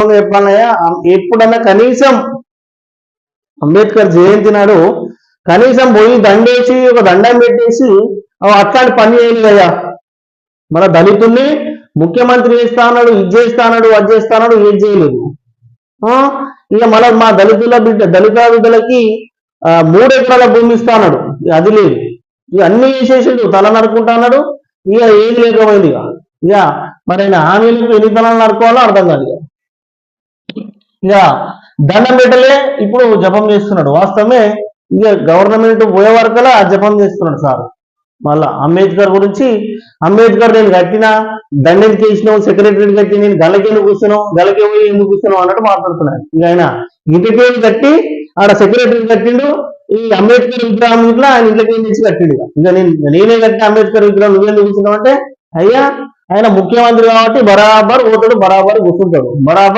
వాస్తవంగా చెప్పాలయ్యా, ఎప్పుడన్నా కనీసం అంబేద్కర్ జయంతి నాడు కనీసం పోయి దండేసి ఒక దండం పెట్టేసి అట్లాంటి పని చేయలేదయ్యా. మన దళితుల్ని ముఖ్యమంత్రి చేస్తా అన్నాడు, ఇది చేస్తా అన్నాడు, అది చేస్తా అన్నాడు, ఏది చేయలేదు. ఇక మళ్ళీ మా దళిత బిడ్డలకి 3 ఎకరాల భూమి ఇస్తా అన్నాడు, అది లేదు. ఇక అన్ని చేసేసాడు, తల నరుకుంటా అన్నాడు, ఇక ఏది లేకపోయింది. ఇక మరి ఆయన హామీలకు ఎన్ని తలాలు నరుకోవాలో అర్థం కాదు. ఇక దండం పెట్టలే, ఇప్పుడు జపం చేస్తున్నాడు. వాస్తవమే, ఇక గవర్నమెంట్ పోయే వరకలా జపం చేస్తున్నాడు సార్. మళ్ళా అంబేద్కర్ గురించి, అంబేద్కర్ నేను కట్టినా దండెం చేసినావు, సెక్రటరీ కట్టి నేను గలకి ఎందుకు కూర్చున్నావు, గలకి పోయి ఎందుకు కూర్చున్నావు అన్నట్టు మాట్లాడుతున్నాను. ఇక ఆయన ఇంటికి కట్టి ఆడ సెక్రటరీ కట్టిండు, ఈ అంబేద్కర్ విగ్రహం ఇట్లా ఆయన ఇంట్లోకి ఏం తెచ్చి కట్టిండు. ఇక నేనే కట్టిన అంబేద్కర్ విగ్రహం నువ్వేందుకు కూర్చున్నావు అంటే, అయ్యా ఆయన ముఖ్యమంత్రి కాబట్టి బరాబర్ పోతాడు, బరాబర్ కూర్చుంటాడు, బరాబర్